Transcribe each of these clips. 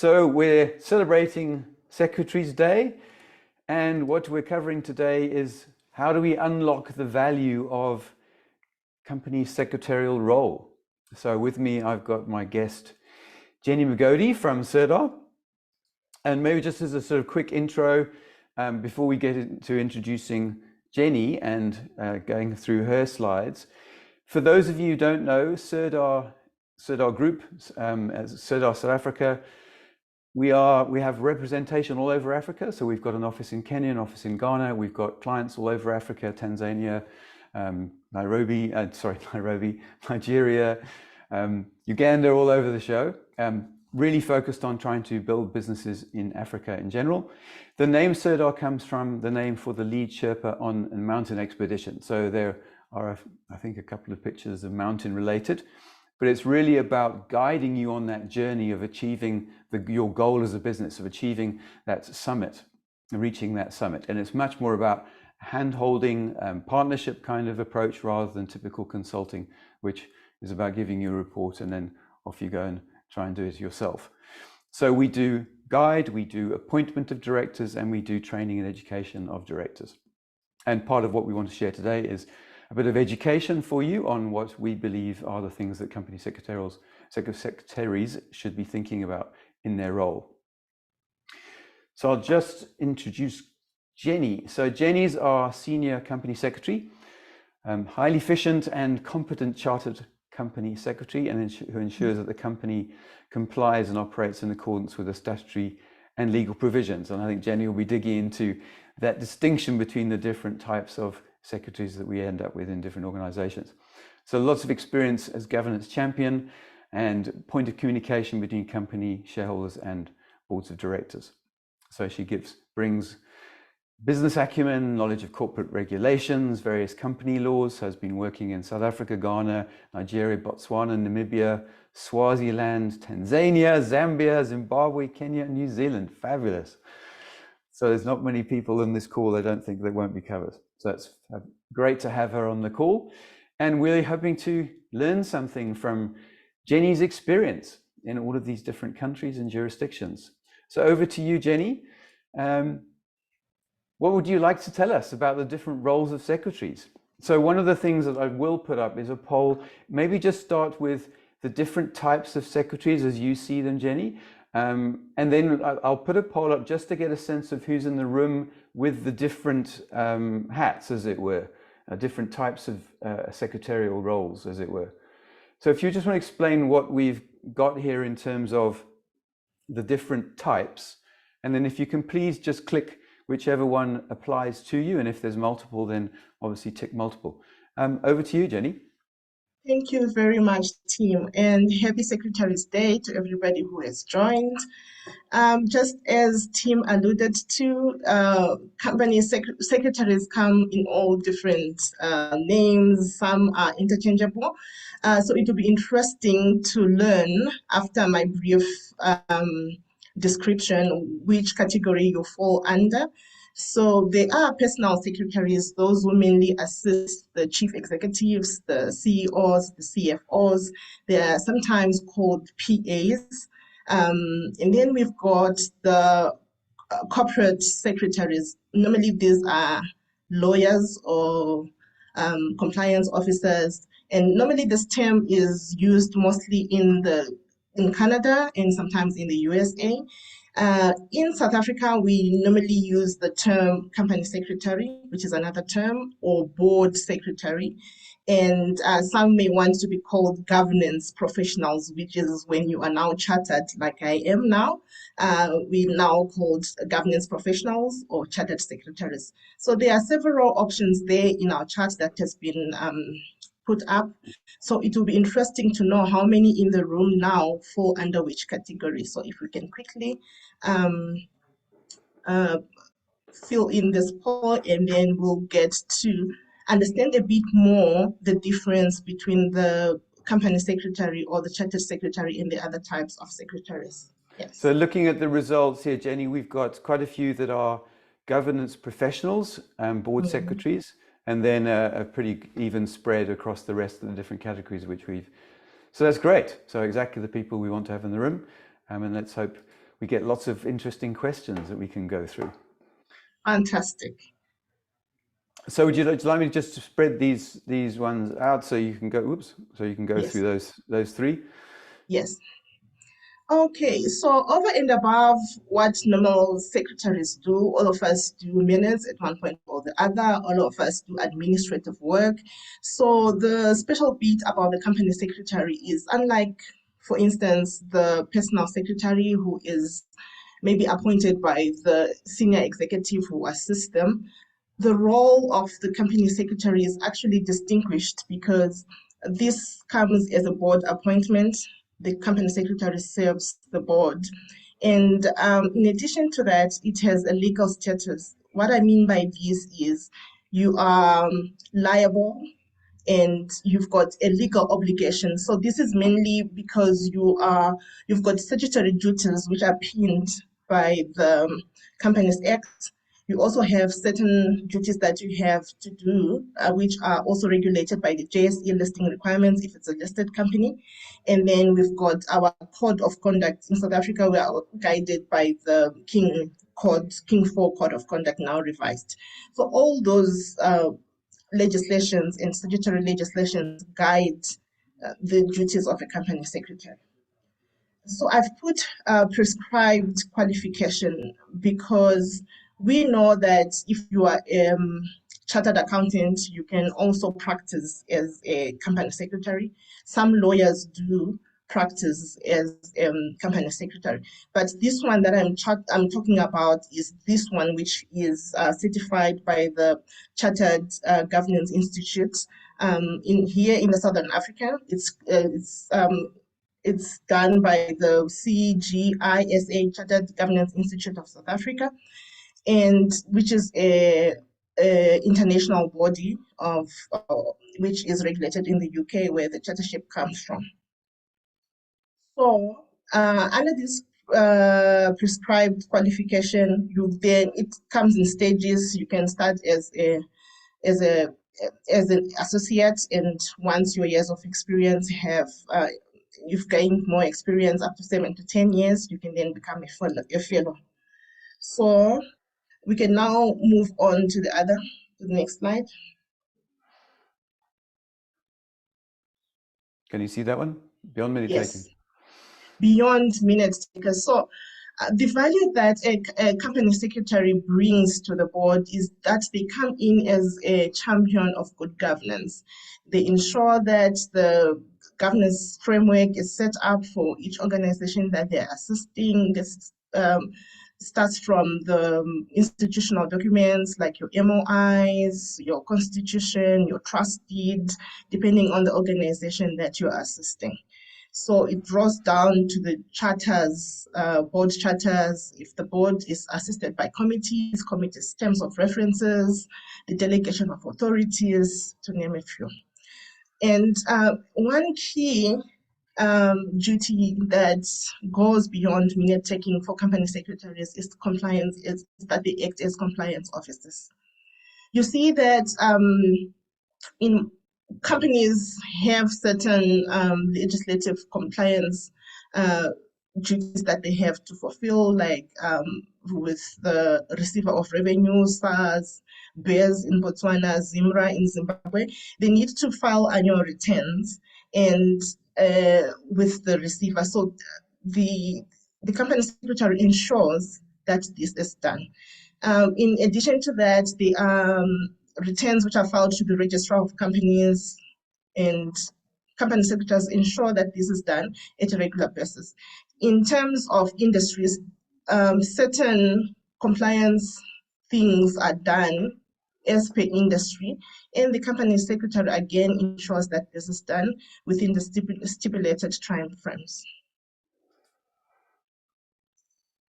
So we're celebrating Secretaries Day, and what we're covering today is how do we unlock the value of company secretarial role. So with me, I've got my guest, Jenny Magodi from CERDAR. And maybe just as a sort of quick intro, before we get into introducing Jenny and going through her slides, for those of you who don't know, CERDAR Group, as CERDAR South Africa, we have representation all over Africa. So we've got an office in Kenya, an office in Ghana. We've got clients all over Africa, Tanzania, Nairobi, Nigeria, Uganda, all over the show. Really focused on trying to build businesses in Africa in general. The name CERDAR comes from the name for the lead Sherpa on a mountain expedition. So there are, I think, a couple of pictures of mountain related, but it's really about guiding you on that journey of achieving your goal as a business, of achieving that summit, reaching that summit. And it's much more about hand-holding, partnership kind of approach rather than typical consulting, which is about giving you a report and then off you go and try and do it yourself. So we do guide, we do appointment of directors, and we do training and education of directors. And part of what we want to share today is a bit of education for you on what we believe are the things that company secretaries should be thinking about in their role. So I'll just introduce Jenny. So Jenny's our senior company secretary, highly efficient and competent chartered company secretary, and who ensures that the company complies and operates in accordance with the statutory and legal provisions. And I think Jenny will be digging into that distinction between the different types of secretaries that we end up with in different organizations. So lots of experience as governance champion and point of communication between company shareholders and boards of directors. So she brings business acumen, knowledge of corporate regulations, various company laws, has been working in South Africa, Ghana, Nigeria, Botswana, Namibia, Swaziland, Tanzania, Zambia, Zimbabwe, Kenya, and New Zealand. Fabulous. So there's not many people in this call I don't think they won't be covered. So it's great to have her on the call. And we're hoping to learn something from Jenny's experience in all of these different countries and jurisdictions. So over to you, Jenny. What would you like to tell us about the different roles of secretaries? So one of the things that I will put up is a poll. Maybe just start with the different types of secretaries as you see them, Jenny. And then I'll put a poll up just to get a sense of who's in the room with the different hats, as it were, different types of secretarial roles, as it were. So if you just want to explain what we've got here in terms of the different types, and then if you can please just click whichever one applies to you, and if there's multiple, then obviously tick multiple. Over to you, Jenny. Thank you very much, team, and happy Secretaries Day to everybody who has joined. Just as Tim alluded to, company secretaries come in all different names. Some are interchangeable. So it will be interesting to learn after my brief description which category you fall under. So they are personal secretaries, those who mainly assist the chief executives, the CEOs, the CFOs. They are sometimes called PAs. And then we've got the corporate secretaries. Normally these are lawyers or compliance officers. And normally this term is used mostly in Canada and sometimes in the USA. In South Africa, we normally use the term company secretary, which is another term, or board secretary. And some may want to be called governance professionals, which is when you are now chartered, like I am now. We now called governance professionals or chartered secretaries. So there are several options there in our chart that has been put up. So it will be interesting to know how many in the room now fall under which category. So if we can quickly fill in this poll, and then we'll get to understand a bit more the difference between the company secretary or the chartered secretary and the other types of secretaries. Yes. So looking at the results here, Jenny, we've got quite a few that are governance professionals, board secretaries, and then a pretty even spread across the rest of the different categories which we've. So that's great. So exactly the people we want to have in the room, and let's hope we get lots of interesting questions that we can go through. Fantastic. So would you like me to just spread these ones out so you can go, Yes. through those three? Yes. Okay, so over and above what normal secretaries do, all of us do minutes at one point or the other, all of us do administrative work. So the special bit about the company secretary is unlike, for instance, the personal secretary who is maybe appointed by the senior executive who assists them, the role of the company secretary is actually distinguished because this comes as a board appointment. The company secretary serves the board. And in addition to that, it has a legal status. What I mean by this is you are liable and you've got a legal obligation. So this is mainly because you've got statutory duties which are pinned by the Companies Act. You also have certain duties that you have to do, which are also regulated by the JSE listing requirements if it's a listed company. And then we've got our code of conduct. In South Africa, we are guided by the King 4 Code of Conduct, now revised. So all those legislations and statutory legislations guide the duties of a company secretary. So I've put prescribed qualification because we know that if you are a chartered accountant, you can also practice as a company secretary. Some lawyers do practice as company secretary, but this one that I'm talking about is this one, which is certified by the Chartered Governance Institute. In the Southern Africa, it's done by the CGISA, Chartered Governance Institute of South Africa, and which is a international body of which is regulated in the UK, where the chartership comes from. So under this prescribed qualification, it comes in stages. You can start as an associate, and once your years of experience you've gained more experience up to 7 to 10 years, you can then become a fellow. So we can now move on to the next slide. Can you see that one? Beyond minute taking. Yes, beyond minute takers. So the value that a company secretary brings to the board is that they come in as a champion of good governance. They ensure that the governance framework is set up for each organization that they're assisting. This starts from the institutional documents like your MOIs, your constitution, your trust deed, depending on the organization that you're assisting. So it draws down to the charters, board charters, if the board is assisted by committees, terms of references, the delegation of authorities, to name a few. And one key duty that goes beyond minute taking for company secretaries is compliance, is that they act as compliance officers. You see that in companies have certain legislative compliance duties that they have to fulfill, like with the receiver of revenue, SARS, BEARS in Botswana, ZIMRA in Zimbabwe. They need to file annual returns and with the receiver. So the company secretary ensures that this is done. In addition to that, the returns which are filed to the registrar of companies and company secretaries ensure that this is done at a regular basis. In terms of industries, certain compliance things are done as per industry, and the company secretary again ensures that this is done within the stipulated time frames.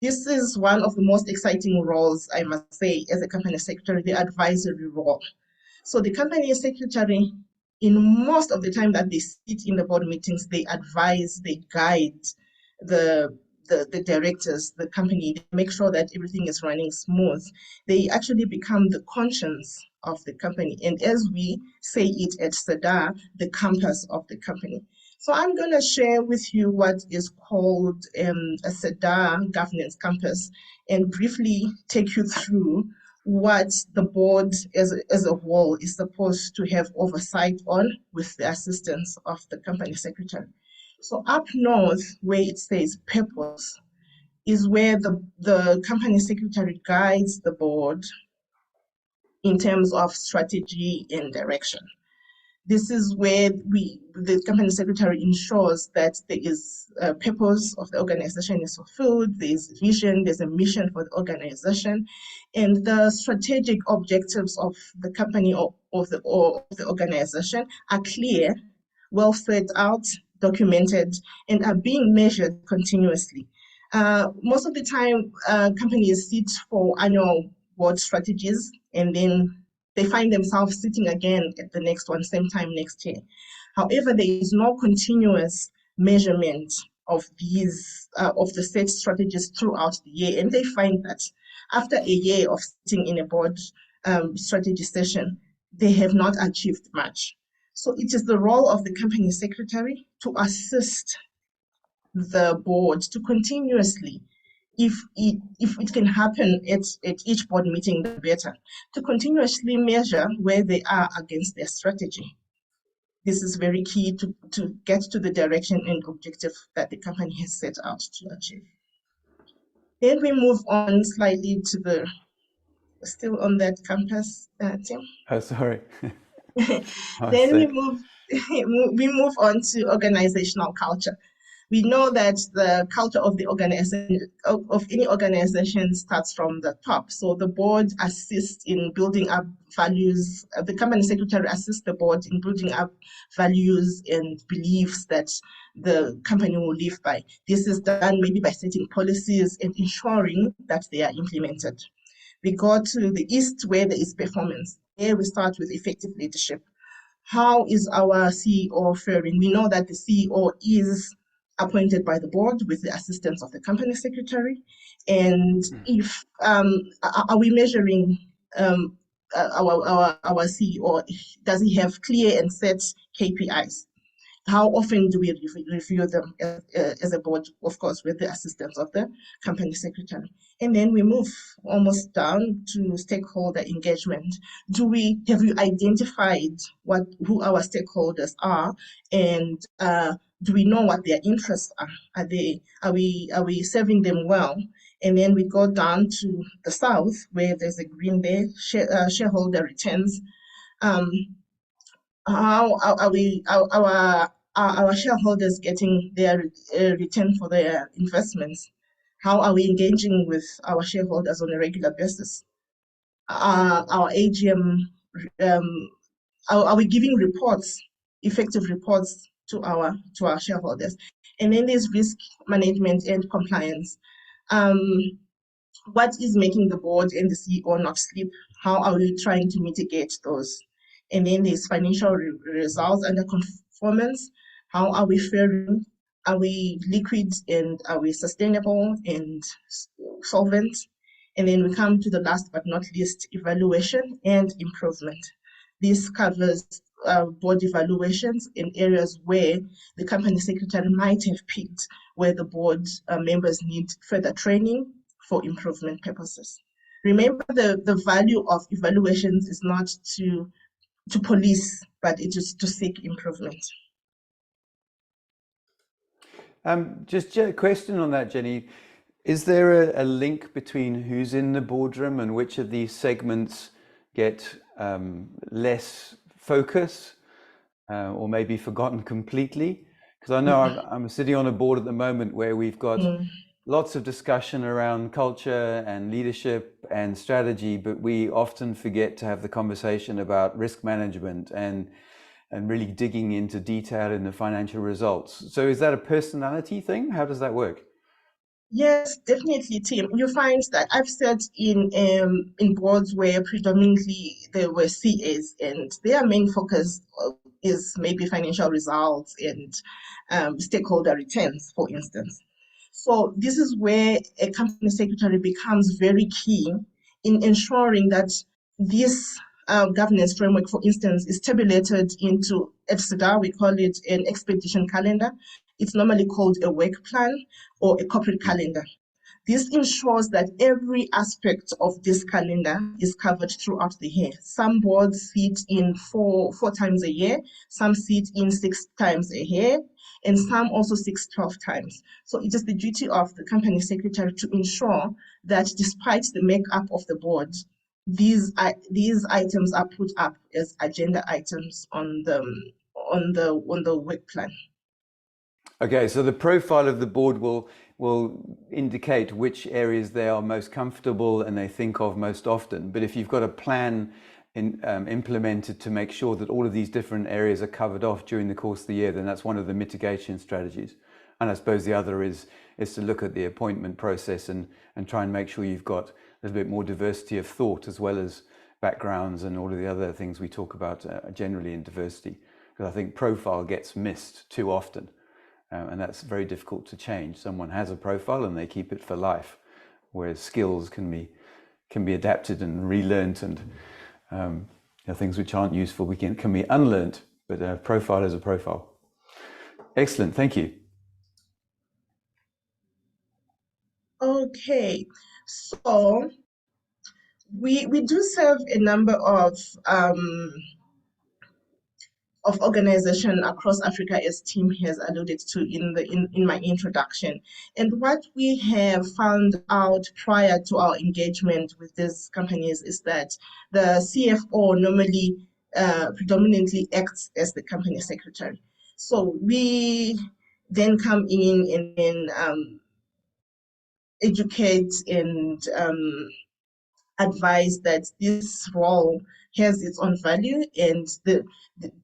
This is one of the most exciting roles, I must say, as a company secretary, the advisory role. So the company secretary, in most of the time that they sit in the board meetings, they advise, they guide the directors, the company, they make sure that everything is running smooth. They actually become the conscience of the company. And as we say it at SEDA, the compass of the company. So I'm going to share with you what is called a SEDA governance campus and briefly take you through what the board as a whole is supposed to have oversight on with the assistance of the company secretary. So up north, where it says purpose, is where the company secretary guides the board in terms of strategy and direction. This is where the company secretary ensures that there is a purpose of the organization is fulfilled, there's vision, there's a mission for the organization, and the strategic objectives of the company or the organization are clear, well set out, documented, and are being measured continuously. Most of the time, companies sit for annual board strategies and then they find themselves sitting again at the next one, same time next year. However, there is no continuous measurement of these of the set strategies throughout the year, and they find that after a year of sitting in a board strategy session, they have not achieved much. So it is the role of the company secretary to assist the board to continuously, if it can happen at each board meeting, the better, to continuously measure where they are against their strategy. This is very key to get to the direction and objective that the company has set out to achieve. Then we move on slightly to the, still on that campus, Tim. Oh, sorry. Then we move on to organizational culture. We know that the culture of the organization, of any organization, starts from the top. So the board assists in building up values. The company secretary assists the board in building up values and beliefs that the company will live by. This is done maybe by setting policies and ensuring that they are implemented. We go to the east where there is performance. Here we start with effective leadership. How is our CEO faring? We know that the CEO is appointed by the board with the assistance of the company secretary. And if are we measuring our CEO? Does he have clear and set KPIs? How often do we review them as a board, of course, with the assistance of the company secretary? And then we move almost down to stakeholder engagement. Have you identified who our stakeholders are, and do we know what their interests are? Are we serving them well? And then we go down to the south where there's a green there, shareholder returns. How are our shareholders getting their return for their investments? How are we engaging with our shareholders on a regular basis? Our AGM, are we giving reports, effective reports to our shareholders? And then there's risk management and compliance. What is making the board and the CEO not sleep? How are we trying to mitigate those? And then there's financial results under performance. How are we faring? Are we liquid and are we sustainable and solvent? And then we come to the last but not least, evaluation and improvement. This covers board evaluations in areas where the company secretary might have picked where the board members need further training for improvement purposes. Remember, the value of evaluations is not to police, but it is to seek improvement. Just a question on that, Jenny. Is there a link between who's in the boardroom and which of these segments get less focus or maybe forgotten completely? Because I know I'm sitting on a board at the moment where we've got lots of discussion around culture and leadership and strategy, but we often forget to have the conversation about risk management and really digging into detail in the financial results. So is that a personality thing? How does that work? Yes, definitely, Tim. You find that I've sat in boards where predominantly there were CAs, and their main focus is maybe financial results and stakeholder returns, for instance. So this is where a company secretary becomes very key in ensuring that these governance framework, for instance, is tabulated into EFSIDA. We call it an expedition calendar. It's normally called a work plan or a corporate calendar. This ensures that every aspect of this calendar is covered throughout the year. Some boards sit in four times a year, some sit in 6 times a year, and some also 12 times. So it is the duty of the company secretary to ensure that despite the makeup of the board, these items are put up as agenda items on the work plan. Okay, so the profile of the board will indicate which areas they are most comfortable and they think of most often. But if you've got a plan implemented to make sure that all of these different areas are covered off during the course of the year, then that's one of the mitigation strategies. And I suppose the other is to look at the appointment process and try and make sure you've got a little bit more diversity of thought as well as backgrounds and all of the other things we talk about generally in diversity. Because I think profile gets missed too often. And that's very difficult to change. Someone has a profile and they keep it for life, whereas skills can be adapted and relearned, and things which aren't useful can be unlearned. But a profile is a profile. Excellent, thank you. Okay, so we do serve a number of organization across Africa, as Tim has alluded to in my introduction. And what we have found out prior to our engagement with these companies is that the CFO normally predominantly acts as the company secretary. So we then come in and then educate and advise that this role has its own value, and there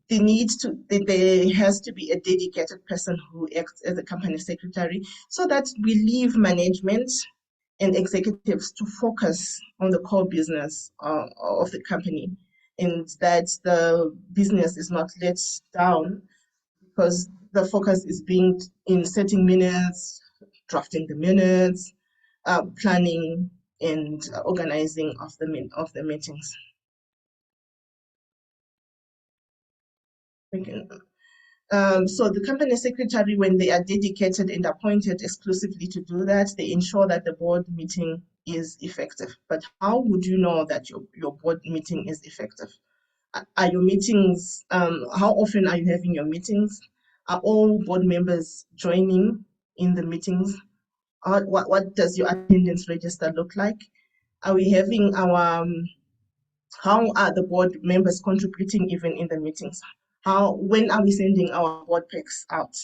has to be a dedicated person who acts as a company secretary, so that we leave management and executives to focus on the core business of the company, and that the business is not let down because the focus is being in setting minutes, drafting the minutes, planning and organizing of the meetings. So the company secretary, when they are dedicated and appointed exclusively to do that, they ensure that the board meeting is effective. But how would you know that your board meeting is effective? Are your meetings, how often are you having your meetings? Are all board members joining in the meetings? What does your attendance register look like? Are we having how are the board members contributing even in the meetings? When are we sending our board packs out?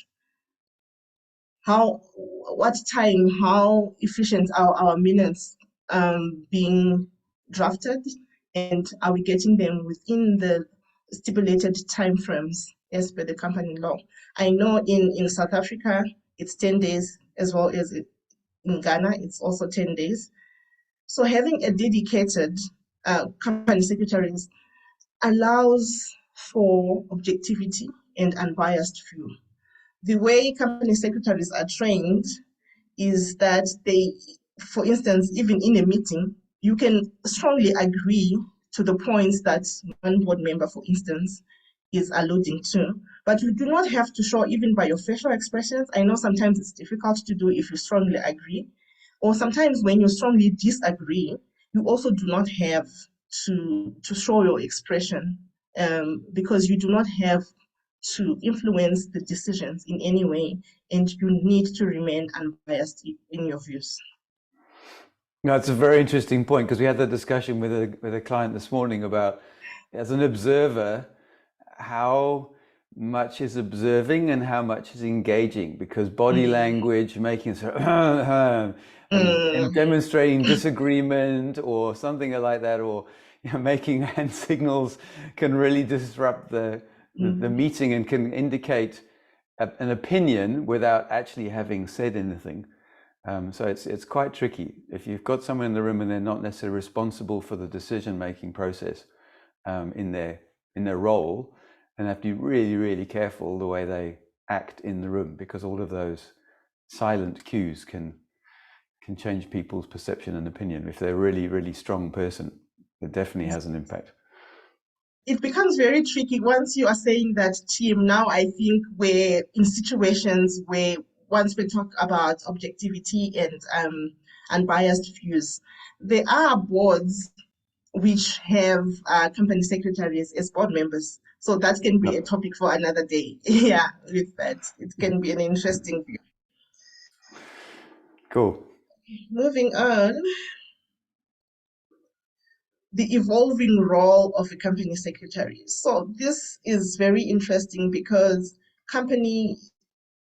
What time, how efficient are our minutes being drafted? And are we getting them within the stipulated timeframes as per the company law? I know in South Africa, it's 10 days, as well as in Ghana, it's also 10 days. So having a dedicated company secretary allows for objectivity and unbiased view. The way company secretaries are trained is that they, for instance, even in a meeting, you can strongly agree to the points that one board member, for instance, is alluding to, but you do not have to show even by your facial expressions. I know sometimes it's difficult to do if you strongly agree, or sometimes when you strongly disagree, you also do not have to show your expression because you do not have to influence the decisions in any way, and you need to remain unbiased in your views. No, it's a very interesting point, because we had that discussion with a client this morning about, as an observer, how much is observing and how much is engaging, because body language, making sort of and demonstrating disagreement or something like that, or making hand signals can really disrupt the meeting and can indicate an opinion without actually having said anything. So it's quite tricky. If you've got someone in the room and they're not necessarily responsible for the decision-making process in their role, then they have to be really, really careful the way they act in the room, because all of those silent cues can change people's perception and opinion. If they're a really, really strong person, it definitely has an impact. it becomes very tricky once you are saying that team. Now I think we're in situations where once we talk about objectivity and unbiased views, there are boards which have company secretaries as board members. So that can be a Yep. topic for another day. Yeah, with that, it can be an interesting view. Cool. Moving on, the evolving role of a company secretary. So this is very interesting because company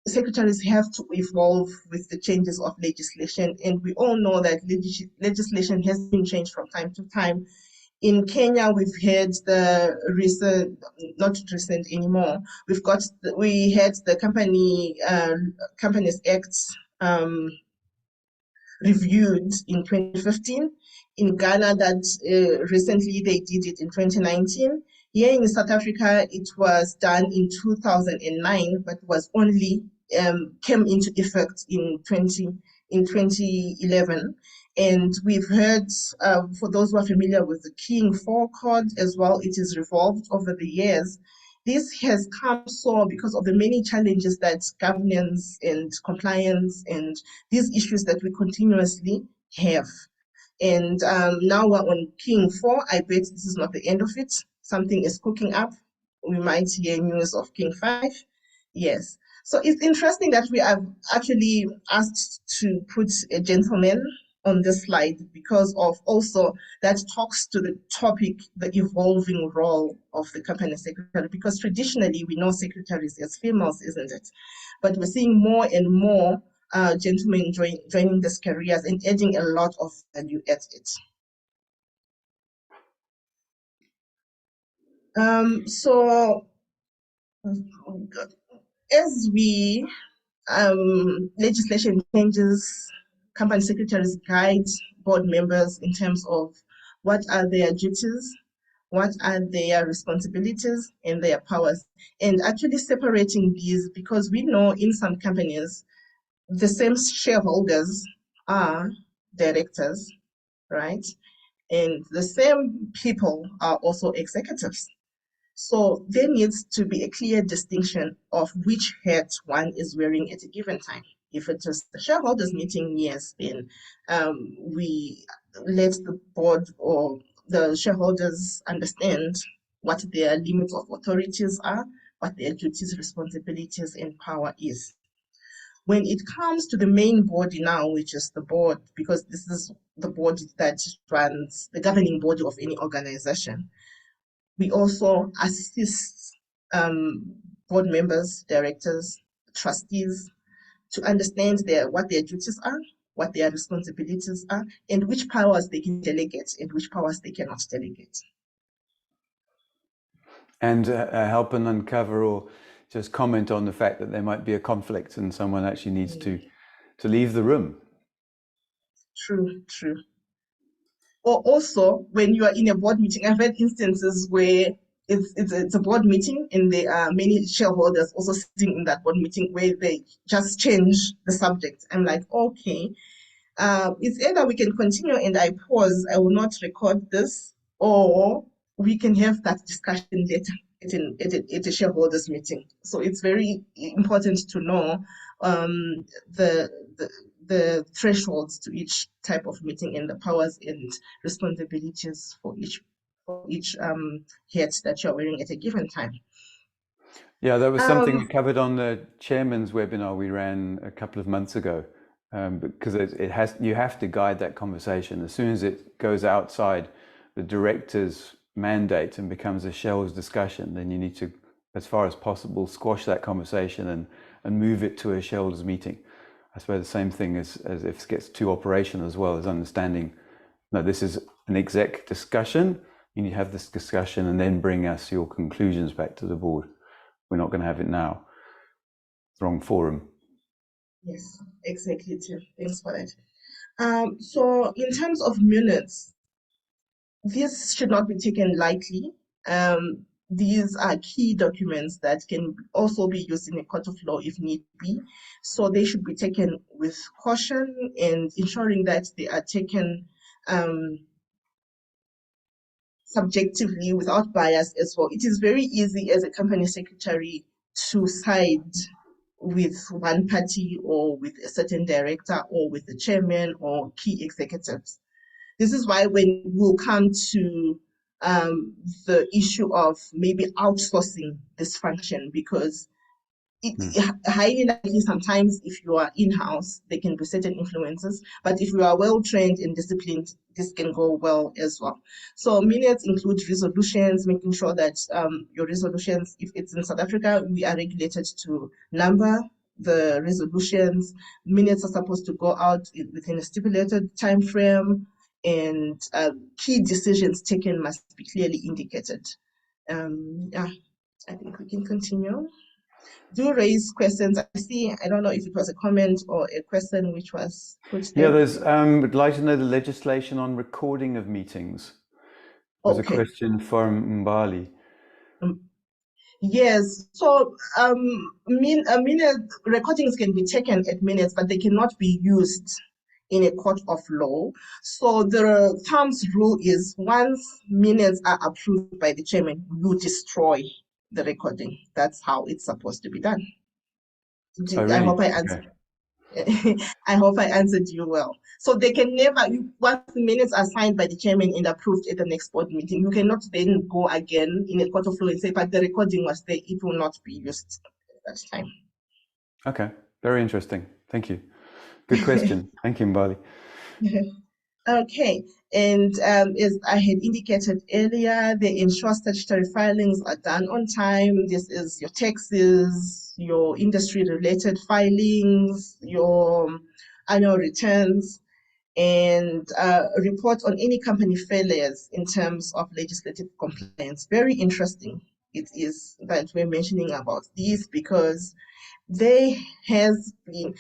secretaries have to evolve with the changes of legislation, and we all know that legislation has been changed from time to time. In Kenya, we've had the recent, not recent anymore. We had the Companies Act um, reviewed in 2015. In Ghana, that recently they did it in 2019. Here in South Africa, it was done in 2009, but was only came into effect in 2011. And we've heard, for those who are familiar with the King 4 Code as well, it is revolved over the years. This has come so because of the many challenges that governance and compliance and these issues that we continuously have. And now we're on King 4. I bet this is not the end of it. Something is cooking up. We might hear news of King 5. Yes. So it's interesting that we have actually asked to put a gentleman on this slide because of also that talks to the topic, the evolving role of the company secretary, because traditionally we know secretaries as females, isn't it? But we're seeing more and more gentlemen joining these careers and adding a lot of value at it. So as we legislation changes, company secretaries guide board members in terms of what are their duties, what are their responsibilities and their powers, and actually separating these because we know in some companies the same shareholders are directors, right? And the same people are also executives. So there needs to be a clear distinction of which hat one is wearing at a given time. If it is the shareholders meeting, yes, then we let the board or the shareholders understand what their limits of authorities are, what their duties, responsibilities, and power is. When it comes to the main body now, which is the board, because this is the board that runs the governing body of any organization, we also assist board members, directors, trustees to understand what their duties are, what their responsibilities are, and which powers they can delegate and which powers they cannot delegate. And help and uncover or just comment on the fact that there might be a conflict and someone actually needs to leave the room. True, true. Or also, when you are in a board meeting, I've had instances where it's a board meeting and there are many shareholders also sitting in that board meeting where they just change the subject. I'm like, okay, it's either we can continue and I pause, I will not record this, or we can have that discussion later at a shareholders meeting. So it's very important to know the, the the thresholds to each type of meeting and the powers and responsibilities for each hat that you're wearing at a given time. Yeah, that was something we Um, covered on the chairman's webinar we ran a couple of months ago, because you have to guide that conversation. As soon as it goes outside the director's mandate and becomes a shareholders discussion, then you need to, as far as possible, squash that conversation and move it to a shareholders meeting. I suppose the same thing as if it gets too operational as well as understanding, no, this is an exec discussion. You need to have this discussion and then bring us your conclusions back to the board. We're not going to have it now. Wrong forum. yes, exactly, Tim. Thanks for that. So in terms of minutes, this should not be taken lightly. These are key documents that can also be used in a court of law if need be. So they should be taken with caution and ensuring that they are taken subjectively without bias as well. It is very easy as a company secretary to side with one party or with a certain director or with the chairman or key executives. This is why when we'll come to the issue of maybe outsourcing this function, because highly likely sometimes if you are in-house, there can be certain influences, but if you are well-trained and disciplined, this can go well as well. So minutes include resolutions, making sure that your resolutions, if it's in South Africa, we are regulated to number the resolutions. Minutes are supposed to go out within a stipulated time frame, and key decisions taken must be clearly indicated. Yeah, I think we can continue. Do raise questions. I don't know if it was a comment or a question which was put Yeah, there. there's, would like to know the legislation on recording of meetings. There's a Okay. question from Mbali. Yes. So minute recordings can be taken at minutes, but they cannot be used in a court of law. So the thumbs rule is once minutes are approved by the chairman, you destroy the recording. That's how it's supposed to be done. Oh, I really? hope I answered. I hope I answered you well. So they can never, once the minutes are signed by the chairman and approved at the next board meeting, you cannot then go again in a court of law and say, but the recording was there, it will not be used at that time. Okay, very interesting. Thank you. Good question. Thank you, Mbali. Okay, and as I had indicated earlier, they ensure statutory filings are done on time. This is your taxes, your industry-related filings, your annual returns, and report on any company failures in terms of legislative compliance. Very interesting it is that we're mentioning about these, because there has been,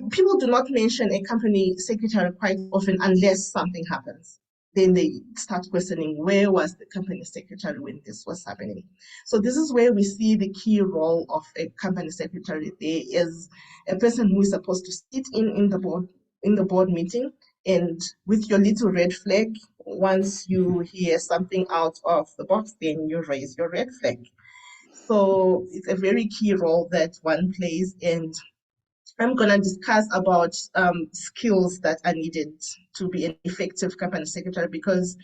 people do not mention a company secretary quite often unless something happens. Then they start questioning, where was the company secretary when this was happening? So this is where we see the key role of a company secretary. There is a person who is supposed to sit in the board meeting, and with your little red flag, once you hear something out of the box, then you raise your red flag. So it's a very key role that one plays, and I'm going to discuss about skills that are needed to be an effective company secretary, because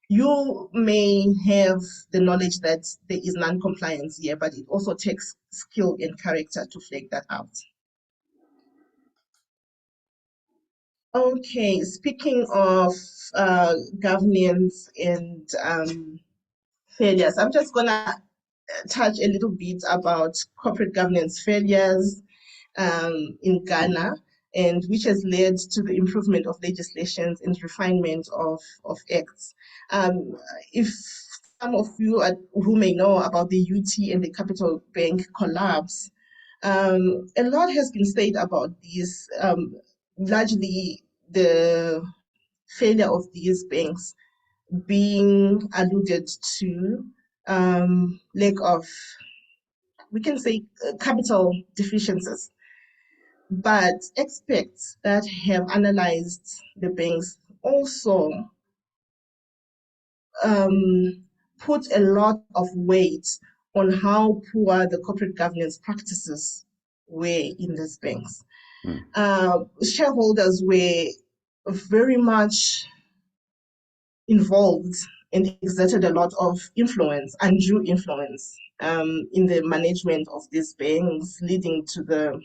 you may have the knowledge that there is non-compliance here, but it also takes skill and character to flag that out. Okay, speaking of governance and failures, I'm just going to touch a little bit about corporate governance failures in Ghana, and which has led to the improvement of legislations and refinement of acts. If some of you who may know about the UT and the Capital Bank collapse, a lot has been said about these, largely the failure of these banks being alluded to lack of, we can say, capital deficiencies. But experts that have analyzed the banks also put a lot of weight on how poor the corporate governance practices were in these banks. Shareholders were very much involved and exerted a lot of influence, undue influence, in the management of these banks, leading to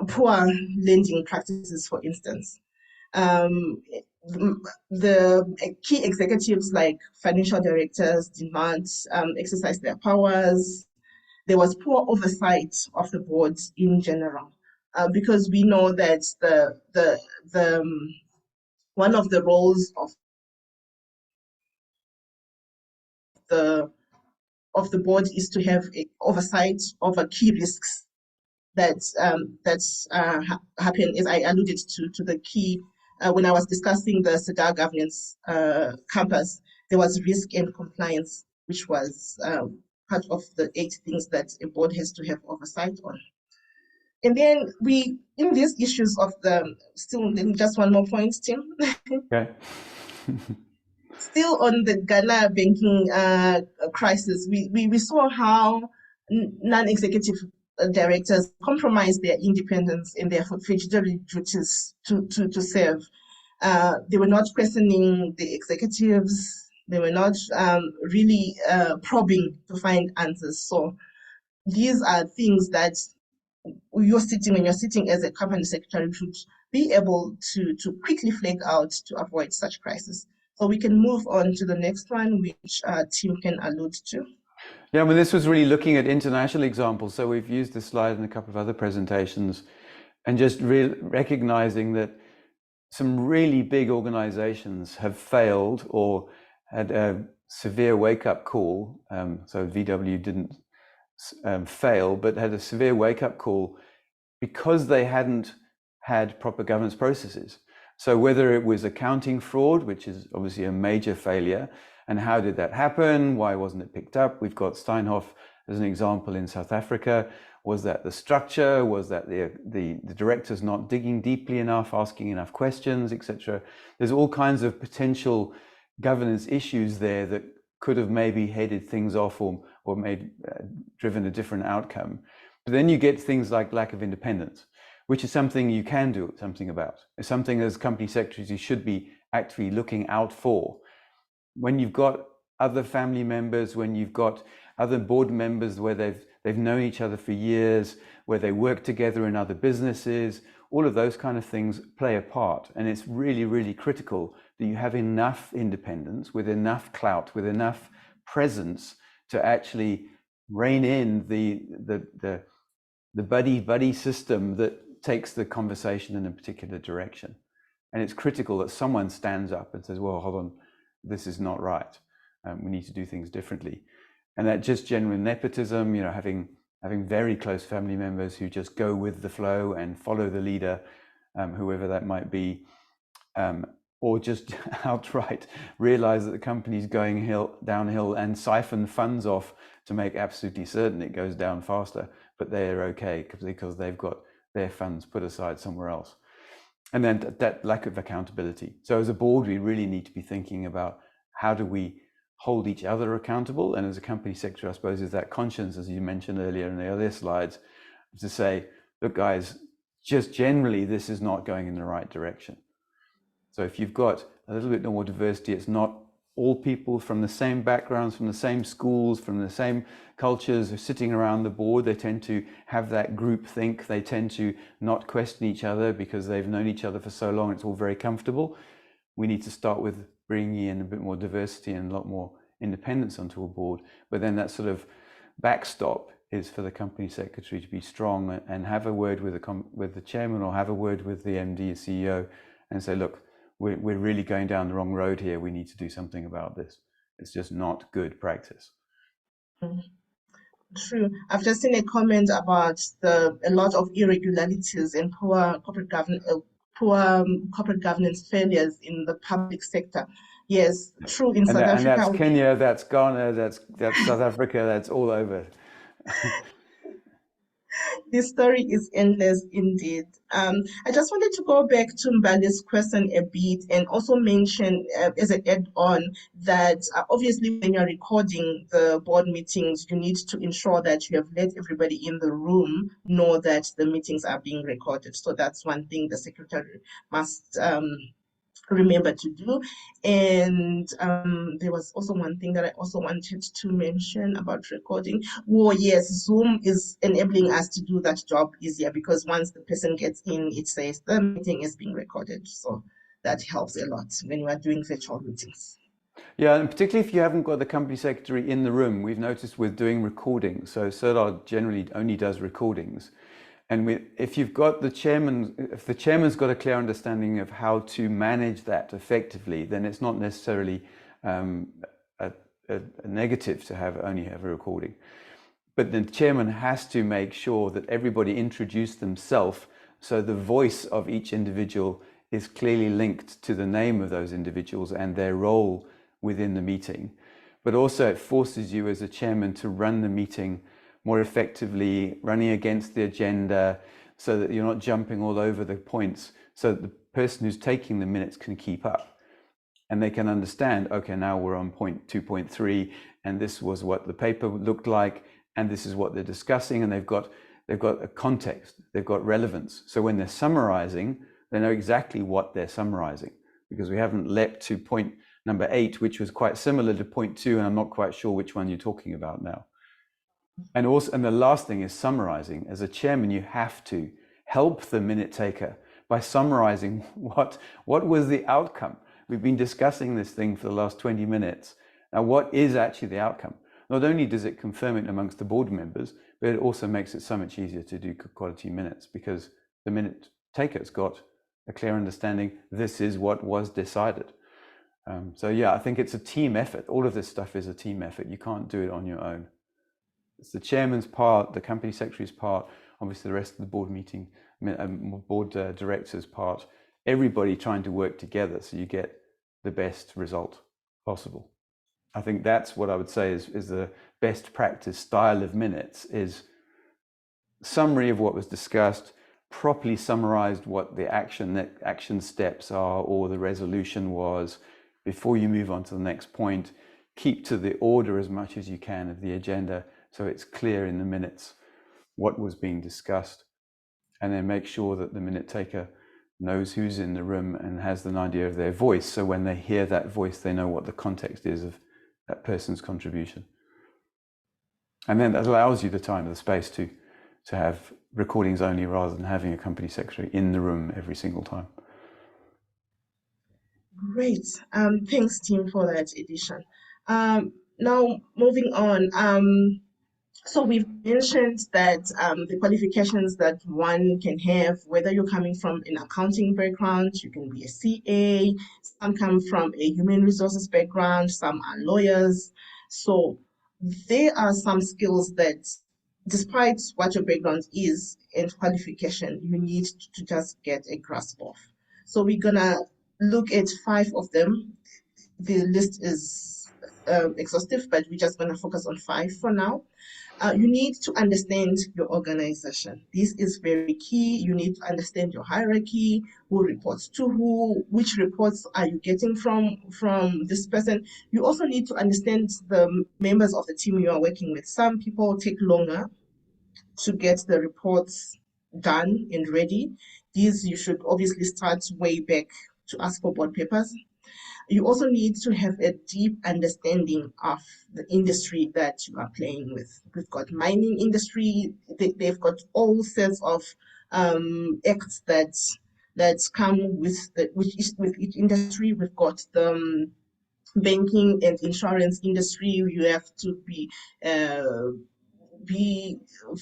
poor lending practices, for instance. The key executives like financial directors did not exercise their powers. There was poor oversight of the boards in general, because we know that the one of the roles of the board is to have oversight over key risks that happen, as I alluded to the key when I was discussing the SEDA governance campus. There was risk and compliance, which was part of the 8 things that a board has to have oversight on. And then in these issues of still just one more point, Tim. Okay. Still on the Ghana banking crisis, we saw how non-executive directors compromised their independence in their fiduciary duties to serve. They were not questioning the executives. They were not really probing to find answers. So these are things that when you're sitting as a company secretary, should be able to quickly flag out to avoid such crisis. So we can move on to the next one, which Tim can allude to. Yeah, I mean, this was really looking at international examples. So we've used this slide in a couple of other presentations and just recognizing that some really big organizations have failed or had a severe wake-up call. So VW didn't fail, but had a severe wake-up call because they hadn't had proper governance processes. So whether it was accounting fraud, which is obviously a major failure, and how did that happen? Why wasn't it picked up? We've got Steinhoff as an example in South Africa. Was that the structure? Was that the directors not digging deeply enough, asking enough questions, etc.? There's all kinds of potential governance issues there that could have maybe headed things off or driven a different outcome. But then you get things like lack of independence, which is something you can do something about. It's something as company secretaries you should be actively looking out for. When you've got other family members, when you've got other board members where they've known each other for years, where they work together in other businesses, all of those kind of things play a part. And it's really, really critical that you have enough independence, with enough clout, with enough presence to actually rein in the buddy system that takes the conversation in a particular direction. And it's critical that someone stands up and says, well, hold on, this is not right. We need to do things differently. And that just genuine nepotism, having very close family members who just go with the flow and follow the leader, whoever that might be, or just outright realize that the company's going downhill and siphon funds off to make absolutely certain it goes down faster, but they're okay because they've got their funds put aside somewhere else. And then that lack of accountability. So as a board, we really need to be thinking about how do we hold each other accountable. And as a company secretary, I suppose, is that conscience, as you mentioned earlier in the earlier slides, to say, look, guys, just generally, this is not going in the right direction. So if you've got a little bit more diversity, it's not all people from the same backgrounds, from the same schools, from the same cultures are sitting around the board. They tend to have that group think. They tend to not question each other because they've known each other for so long. It's all very comfortable. We need to start with bringing in a bit more diversity and a lot more independence onto a board. But then that sort of backstop is for the company secretary to be strong and have a word with the chairman or have a word with the MD, CEO, and say, look, we're really going down the wrong road here. We need to do something about this. It's just not good practice. True. I've just seen a comment about a lot of irregularities and poor corporate governance failures in the public sector. Yes, true. In South Africa, and that's Kenya, that's Ghana, that's South Africa, that's all over. this story is endless indeed. I just wanted to go back to Mbali's question a bit and also mention as an add-on that obviously when you're recording the board meetings, you need to ensure that you have let everybody in the room know that the meetings are being recorded. So that's one thing the secretary must remember to do. And there was also one thing that I also wanted to mention about recording. Oh yes, Zoom is enabling us to do that job easier because once the person gets in, it says the meeting is being recorded. So that helps a lot when we are doing virtual meetings. Yeah, and particularly if you haven't got the company secretary in the room, we've noticed with doing recordings. So CERDAR generally only does recordings. And if you've got the chairman, if the chairman's got a clear understanding of how to manage that effectively, then it's not necessarily a negative to only have a recording. But the chairman has to make sure that everybody introduce themselves, so the voice of each individual is clearly linked to the name of those individuals and their role within the meeting. But also it forces you as a chairman to run the meeting more effectively, running against the agenda so that you're not jumping all over the points, so that the person who's taking the minutes can keep up. and they can understand, okay, now we're on point 2.3, and this was what the paper looked like, and this is what they're discussing, and they've got a context, they've got relevance. So when they're summarizing, they know exactly what they're summarizing, because we haven't leapt to point number 8, which was quite similar to point 2, and I'm not quite sure which one you're talking about now. And also, and the last thing is summarizing. As a chairman, you have to help the minute taker by summarizing what was the outcome. We've been discussing this thing for the last 20 minutes. Now, what is actually the outcome? Not only does it confirm it amongst the board members, but it also makes it so much easier to do quality minutes, because the minute taker's got a clear understanding, this is what was decided. So yeah, I think it's a team effort. All of this stuff is a team effort. You can't do it on your own. It's the chairman's part, the company secretary's part, obviously the rest of the board meeting, board directors' part, everybody trying to work together so you get the best result possible. I think that's what I would say is the best practice style of minutes, is summary of what was discussed, properly summarized what the action steps are or the resolution was before you move on to the next point. Keep to the order as much as you can of the agenda, so it's clear in the minutes what was being discussed, and then make sure that the minute taker knows who's in the room and has an idea of their voice, so when they hear that voice, they know what the context is of that person's contribution. And then that allows you the time and the space to have recordings only, rather than having a company secretary in the room every single time. Great. Thanks, team, for that addition. Now, moving on. So we've mentioned that the qualifications that one can have, whether you're coming from an accounting background, you can be a CA, some come from a human resources background, some are lawyers. So there are some skills that, despite what your background is and qualification, you need to just get a grasp of. So we're gonna look at 5 of them. The list is exhaustive, but we're just gonna focus on 5 for now. You need to understand your organization. This is very key. You need to understand your hierarchy, who reports to who, which reports are you getting from this person. You also need to understand the members of the team you are working with. Some people take longer to get the reports done and ready. These you should obviously start way back to ask for board papers. You also need to have a deep understanding of the industry that you are playing with. We've got mining industry, they've got all sorts of acts that come with each industry. We've got the banking and insurance industry. You have to be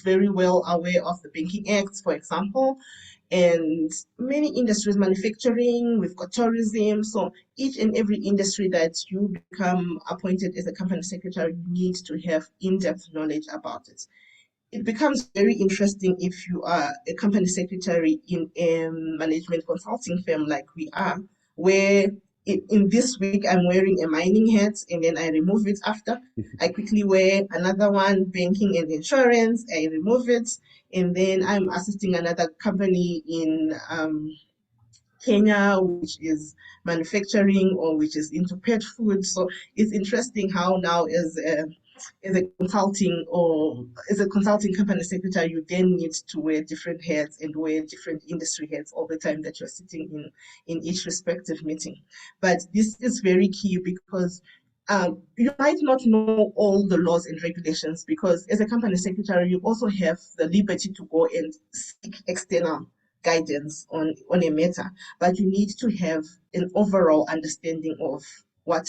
very well aware of the banking acts, for example, and many industries, manufacturing, we've got tourism. So each and every industry that you become appointed as a company secretary, you need to have in-depth knowledge about it. It becomes very interesting if you are a company secretary in a management consulting firm like we are, where in this week I'm wearing a mining hat and then I remove it after. I quickly wear another one, banking and insurance, I remove it, and then I'm assisting another company in Kenya, which is manufacturing or which is into pet food. So it's interesting how now as a consulting company secretary, you then need to wear different hats and wear different industry hats all the time that you're sitting in each respective meeting. But this is very key because you might not know all the laws and regulations, because as a company secretary, you also have the liberty to go and seek external guidance on a matter, but you need to have an overall understanding of what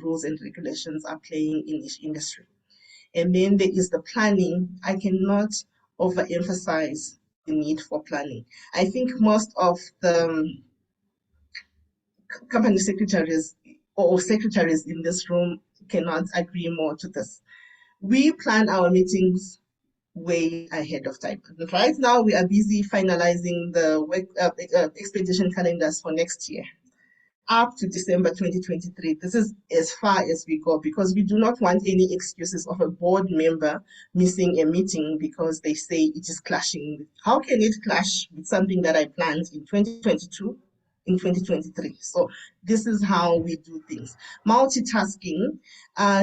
rules and regulations are playing in each industry. And then there is the planning. I cannot overemphasize the need for planning. I think most of the company secretaries or secretaries in this room cannot agree more to this. We plan our meetings way ahead of time. Right now, we are busy finalizing the work expedition calendars for next year, up to December 2023. This is as far as we go, because we do not want any excuses of a board member missing a meeting because they say it is clashing. How can it clash with something that I planned in 2022 in 2023. So this is how we do things. Multitasking,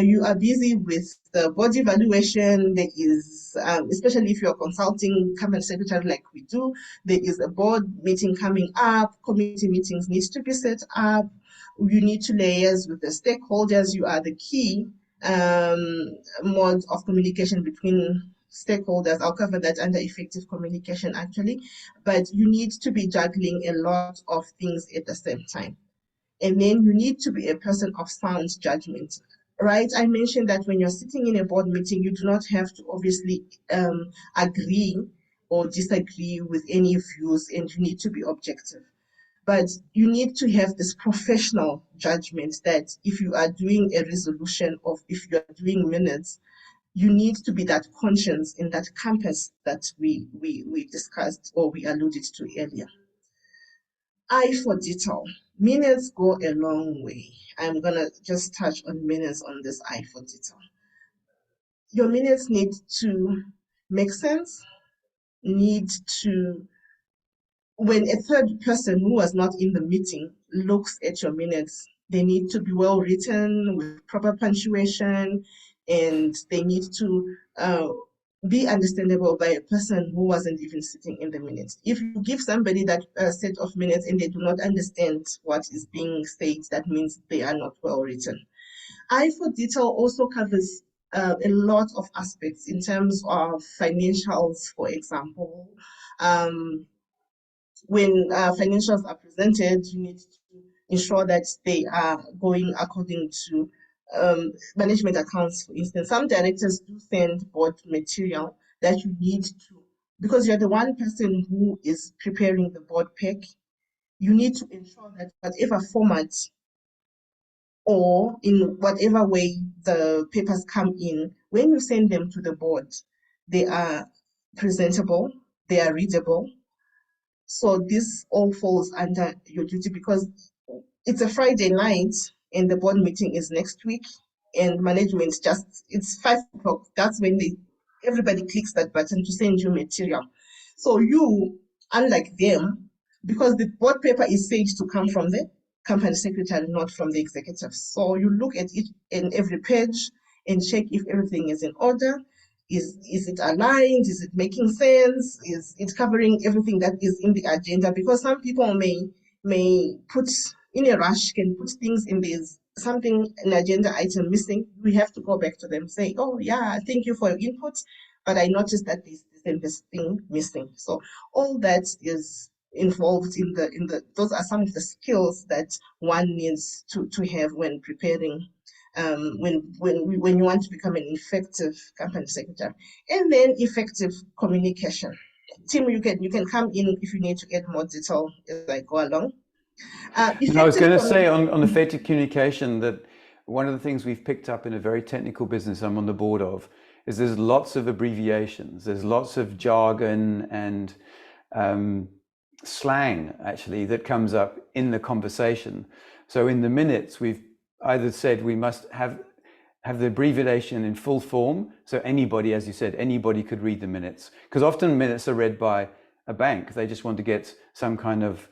you are busy with the board evaluation. There is, especially if you're consulting company secretary like we do, there is a board meeting coming up, committee meetings needs to be set up. You need to liaise with the stakeholders. You are the key mode of communication between stakeholders. I'll cover that under effective communication actually, but you need to be juggling a lot of things at the same time. And then you need to be a person of sound judgment, right? I mentioned that when you're sitting in a board meeting, you do not have to obviously agree or disagree with any views, and you need to be objective. But you need to have this professional judgment that if you are doing a resolution or if you are doing minutes, you need to be that conscience in that compass that we discussed or we alluded to earlier. I for detail. Minutes go a long way. I'm going to just touch on minutes on this I for detail. Your minutes need to make sense, need to, when a third person who was not in the meeting looks at your minutes, they need to be well written with proper punctuation, and they need to be understandable by a person who wasn't even sitting in the minutes. If you give somebody that set of minutes and they do not understand what is being said, that means they are not well written. I for detail also covers a lot of aspects in terms of financials, for example. When financials are presented, you need to ensure that they are going according to management accounts, for instance. Some directors do send board material that you need to, because you're the one person who is preparing the board pack, you need to ensure that whatever format or in whatever way the papers come in, when you send them to the board, they are presentable, they are readable. So this all falls under your duty because it's a Friday night and the board meeting is next week, and management just, it's 5 o'clock. That's when everybody clicks that button to send you material. So you, unlike them, because the board paper is said to come from the company secretary, not from the executive. So you look at each and every page and check if everything is in order. Is it aligned? Is it making sense? Is it covering everything that is in the agenda? Because some people may put in a rush, can put things in this something, an agenda item missing. We have to go back to them, say, oh yeah, thank you for your input, but I noticed that this and this thing missing. So all that is involved in those are some of the skills that one needs to have when preparing when you want to become an effective company secretary. And then effective communication. Tim, you can come in if you need to get more detail as I go along. And I was going to say on effective communication that one of the things we've picked up in a very technical business I'm on the board of is there's lots of abbreviations, there's lots of jargon and slang actually that comes up in the conversation. So in the minutes we've either said we must have the abbreviation in full form, so anybody, as you said, anybody could read the minutes, because often minutes are read by a bank. They just want to get some kind of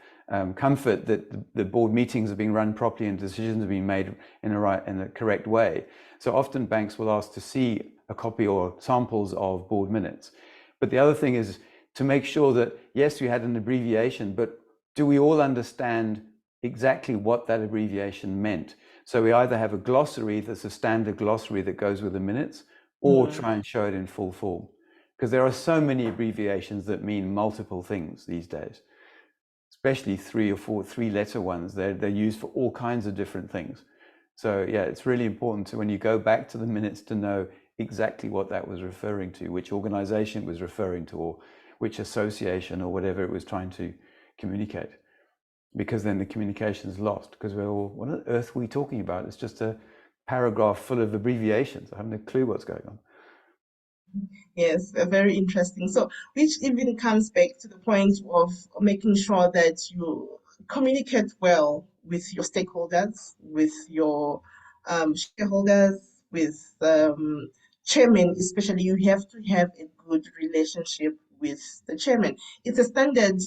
comfort that the board meetings are being run properly and decisions are being made in the correct way. So often banks will ask to see a copy or samples of board minutes. But the other thing is to make sure that, yes, you had an abbreviation, but do we all understand exactly what that abbreviation meant? So we either have a glossary that's a standard glossary that goes with the minutes, or try and show it in full form. Because there are so many abbreviations that mean multiple things these days, especially 3 or 4 3-letter ones. They're used for all kinds of different things. So yeah, it's really important to, when you go back to the minutes, to know exactly what that was referring to, which organization it was referring to, or which association or whatever it was trying to communicate. Because then the communication is lost, because we're all, what on earth are we talking about? It's just a paragraph full of abbreviations. I have no clue what's going on. Yes, very interesting. So, which even comes back to the point of making sure that you communicate well with your stakeholders, with your shareholders, with chairmen, especially. You have to have a good relationship with the chairman. It's a standard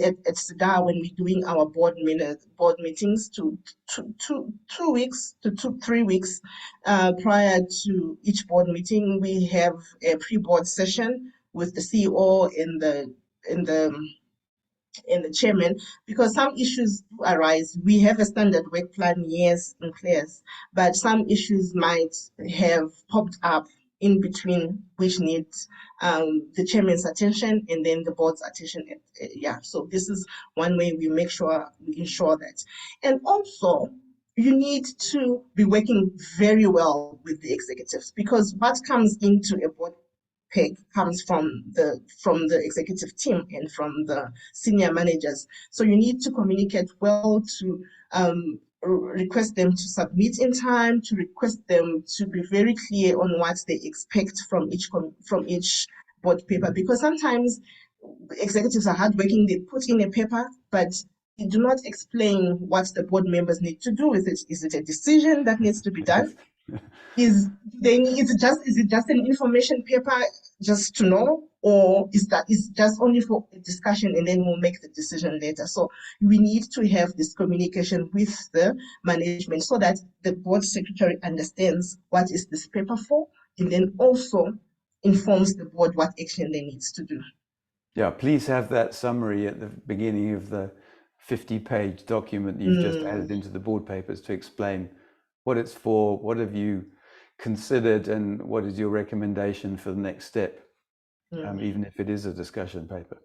at SIGA when we're doing our board meetings to 2 weeks to 3 weeks prior to each board meeting. We have a pre-board session with the CEO and the chairman, because some issues do arise. We have a standard work plan, yes, in place, but some issues might have popped up in between, which needs the chairman's attention and then the board's attention. Yeah, so this is one way we ensure that. And also, you need to be working very well with the executives, because what comes into a board pick comes from the executive team and from the senior managers. So you need to communicate well, to request them to submit in time, to request them to be very clear on what they expect from each board paper, because sometimes executives are hardworking, they put in a paper, but they do not explain what the board members need to do with it. Is it a decision that needs to be done? Is it just an information paper just to know, or is just only for a discussion and then we'll make the decision later? So we need to have this communication with the management so that the board secretary understands what is this paper for, and then also informs the board what action they need to do. Yeah, please have that summary at the beginning of the 50-page document you've just added into the board papers to explain what it's for, what have you considered, and what is your recommendation for the next step, even if it is a discussion paper.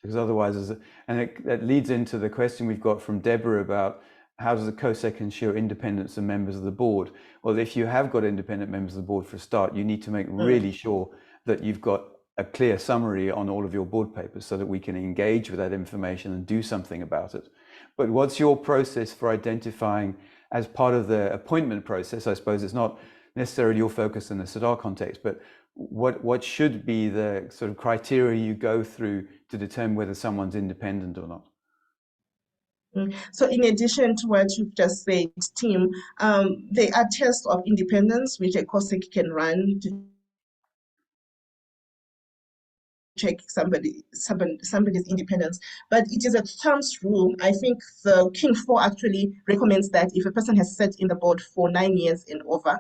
Because otherwise, that leads into the question we've got from Deborah about how does the CoSec ensure independence of members of the board? Well, if you have got independent members of the board for a start, you need to make really sure that you've got a clear summary on all of your board papers so that we can engage with that information and do something about it. But what's your process for identifying, as part of the appointment process? I suppose it's not necessarily your focus in the SIDAR context, but what should be the sort of criteria you go through to determine whether someone's independent or not? So in addition to what you've just said, Tim, there are tests of independence which a CoSec can run to check somebody's independence, but it is a thumbs rule. I think the King 4 actually recommends that if a person has sat in the board for 9 years and over,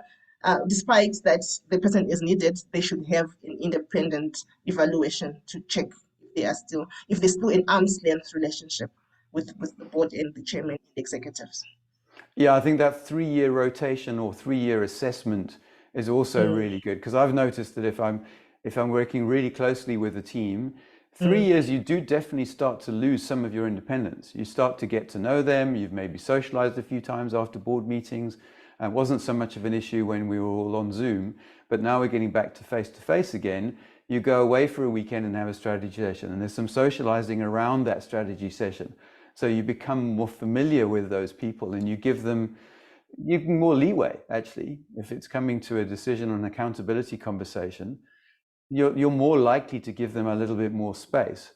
despite that the person is needed, they should have an independent evaluation to check if they're still in arm's length relationship with the board and the chairman and the executives. Yeah, I think that 3-year rotation or 3-year assessment is also really good, because I've noticed that if I'm working really closely with a team, 3 years, you do definitely start to lose some of your independence. You start to get to know them. You've maybe socialized a few times after board meetings. It wasn't so much of an issue when we were all on Zoom, but now we're getting back to face again. You go away for a weekend and have a strategy session, and there's some socializing around that strategy session. So you become more familiar with those people, and you give them more leeway, actually. If it's coming to a decision or an accountability conversation, you're more likely to give them a little bit more space.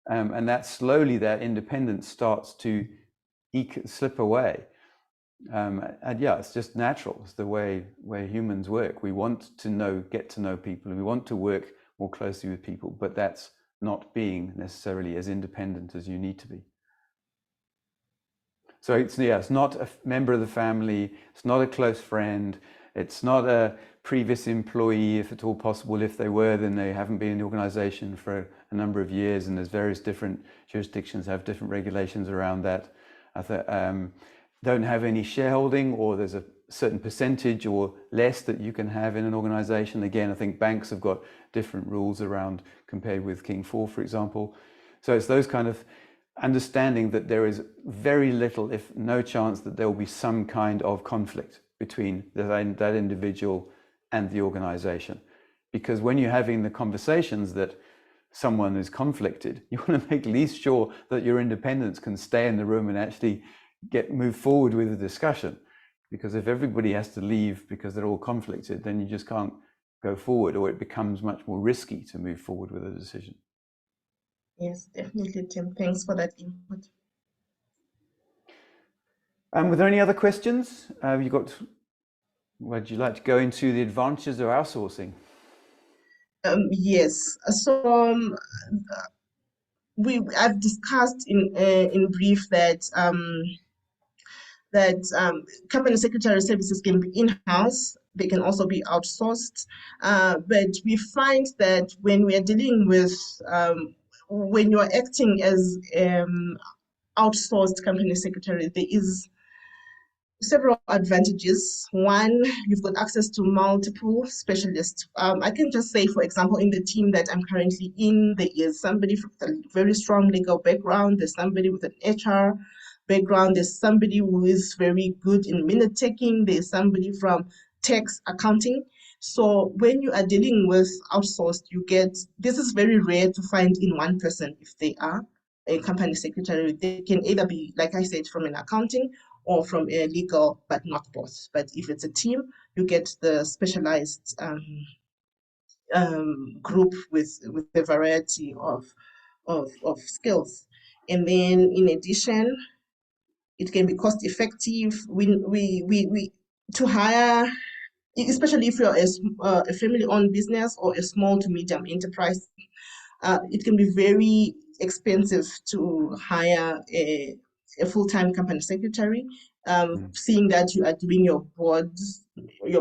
And that slowly, that independence starts to slip away. And yeah, it's just natural. It's the way humans work. We want to get to know people, and we want to work more closely with people, but that's not being necessarily as independent as you need to be. So it's not a member of the family, it's not a close friend, it's not a previous employee, if at all possible. If they were, then they haven't been in the organization for a number of years, and there's various different jurisdictions have different regulations around that. Don't have any shareholding, or there's a certain percentage or less that you can have in an organization. Again, I think banks have got different rules around compared with King 4, for example. So it's those kind of understanding that there is very little, if no chance, that there will be some kind of conflict between that individual and the organization. Because when you're having the conversations that someone is conflicted, you want to make at least sure that your independents can stay in the room and actually move forward with the discussion. Because if everybody has to leave because they're all conflicted, then you just can't go forward, or it becomes much more risky to move forward with a decision. Yes, definitely, Tim. Thanks for that input. Were there any other questions? Would you like to go into the advantages of outsourcing? Yes. I've discussed in brief that company secretary services can be in-house. They can also be outsourced. But we find that when we are dealing with when you're acting as outsourced company secretary, there is several advantages. One, you've got access to multiple specialists. I can just say, for example, in the team that I'm currently in, there is somebody from a very strong legal background, there's somebody with an HR background, there's somebody who is very good in minute taking, there's somebody from tax accounting. So when you are dealing with outsourced, you get this is very rare to find in one person if they are a company secretary. They can either be, like I said, from an accounting or from a legal, but not both. But if it's a team, you get the specialized group with a variety of skills. And then in addition, it can be cost effective. We to hire, especially if you're a family-owned business or a small to medium enterprise, it can be very expensive to hire a full-time company secretary, Mm. seeing that you are doing your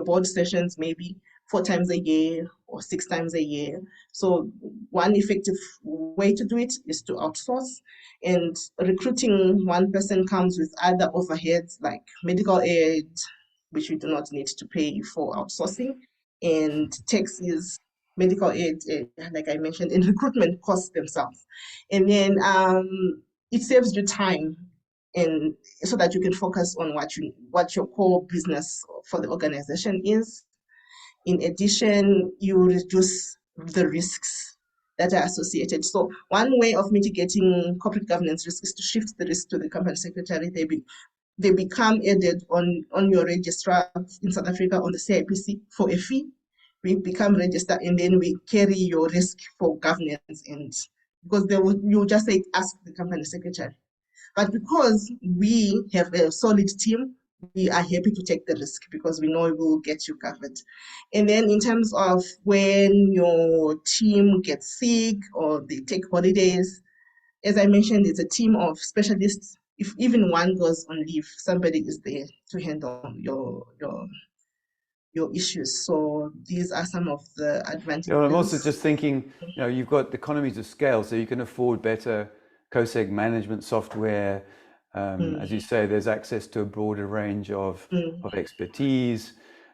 board sessions maybe 4 times a year or 6 times a year. So one effective way to do it is to outsource. And recruiting one person comes with other overheads like medical aid, which we do not need to pay for outsourcing, and taxes, medical aid, like I mentioned, and recruitment costs themselves. And then it saves you time, and so that you can focus on what your core business for the organization is. In addition, you reduce the risks that are associated. So one way of mitigating corporate governance risk is to shift the risk to the company secretary. They become added on your registrar in South Africa on the CIPC for a fee. We become registered and then we carry your risk for governance, and because you just say ask the company secretary. But because we have a solid team, we are happy to take the risk because we know we will get you covered. And then in terms of when your team gets sick or they take holidays, as I mentioned, it's a team of specialists. If even one goes on leave, somebody is there to handle your issues. So these are some of the Yeah, well, I'm also advantages. just thinking, you've got economies of scale, so you can afford better CoSec management software. As you Mm, say, there's access to a broader range mm, of expertise.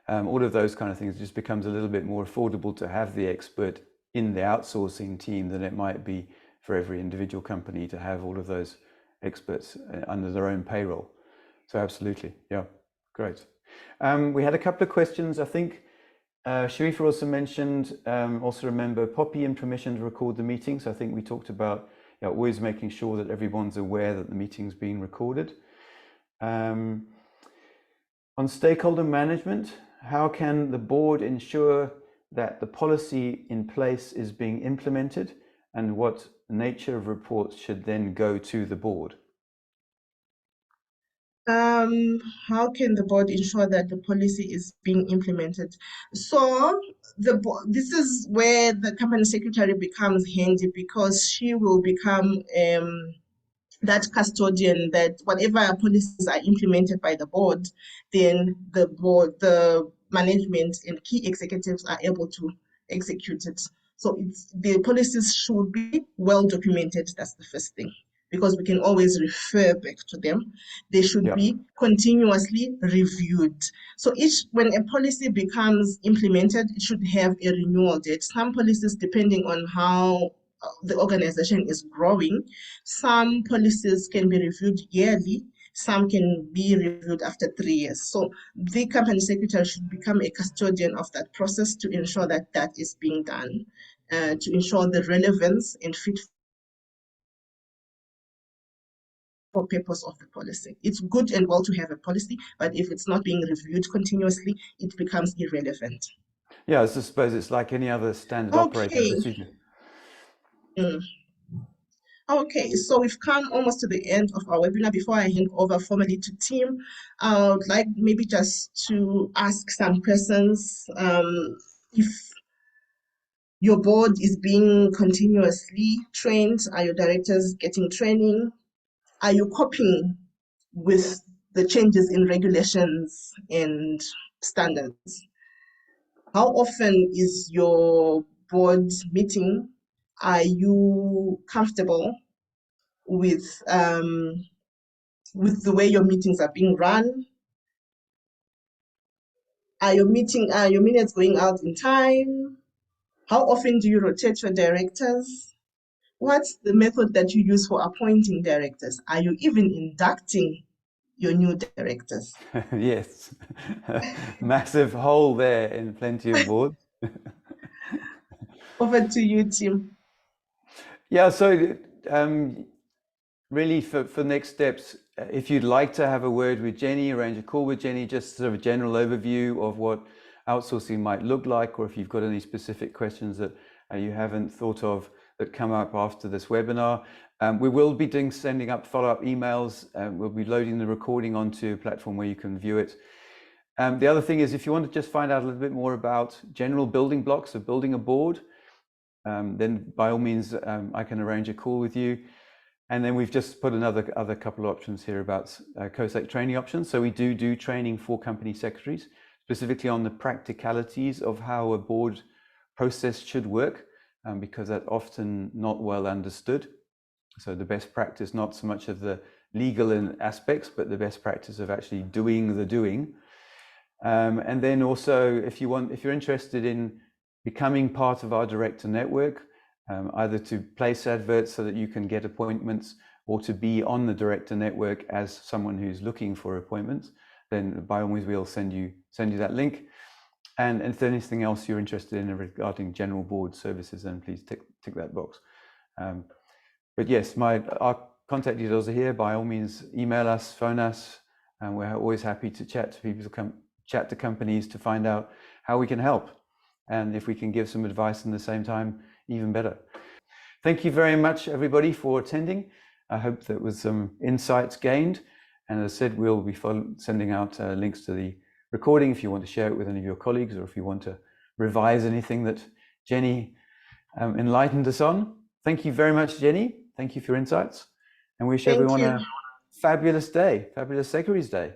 All of those kind of things. It just becomes a little bit more affordable to have the expert in the outsourcing team than it might be for every individual company to have all of those experts under their own payroll. So absolutely, yeah, great. We had a couple of questions. I think Sharifa also mentioned, also remember Poppy and permission to record the meeting. So I think we talked about always making sure that everyone's aware that the meeting's being recorded. On stakeholder management, how can the board ensure that the policy in place is being implemented, and what nature of reports should then go to the board? how can the board ensure that the policy is being implemented? So this is where the company secretary becomes handy because she will become that custodian that whatever policies are implemented by the board, then the management and key executives are able to execute it. So the policies should be well documented. That's the first thing, because we can always refer back to them. They should Yeah, be continuously reviewed. So when a policy becomes implemented, it should have a renewal date. Some policies, depending on how the organization is growing, some policies can be reviewed yearly, some can be reviewed after 3 years. So the company secretary should become a custodian of that process to ensure that that is being done, to ensure the relevance and fit for purpose of the policy. It's good and well to have a policy, but if it's not being reviewed continuously, it becomes irrelevant. yeah. I suppose it's like any other standard operating Okay. procedure. Mm. Okay, so we've come almost to the end of our webinar. Before I hand over formally to Tim, I would like maybe just to ask some questions. If your board is being continuously trained? Are your directors getting training? Are you coping with the changes in regulations and standards? How often is your board meeting? Are you comfortable with the way your meetings are being run? Are your minutes going out in time? How often do you rotate your directors? What's the method that you use for appointing directors? Are you even inducting your new directors? Yes, massive hole there in plenty of boards. Over to you, Tim. Yeah, so really for next steps, if you'd like to have a word with Jenny, arrange a call with Jenny, just sort of a general overview of what outsourcing might look like, or if you've got any specific questions that you haven't thought of that come up after this webinar. We will be sending up follow-up emails. We'll be loading the recording onto a platform where you can view it. The other thing is, if you want to just find out a little bit more about general building blocks of building a board, then by all means, I can arrange a call with you. And then we've just put other couple of options here about CoSec training options. So we do training for company secretaries, specifically on the practicalities of how a board process should work, because that's often not well understood. So the best practice, not so much of the legal aspects, but the best practice of actually doing the doing. And then also, if you're interested in becoming part of our director network, either to place adverts so that you can get appointments, or to be on the director network as someone who's looking for appointments, then by all means we'll send you that link. And if there's anything else you're interested in regarding general board services, then please tick that box. But yes, our contact details are here. By all means, email us, phone us, and we're always happy to chat to people, chat to companies to find out how we can help. And if we can give some advice in the same time, even better. Thank you very much, everybody, for attending. I hope there was some insights gained. And as I said, we'll be sending out links to the recording if you want to share it with any of your colleagues, or if you want to revise anything that Jenny enlightened us on. Thank you very much, Jenny. Thank you for your insights. And wish everyone a fabulous day, fabulous Secretaries Day.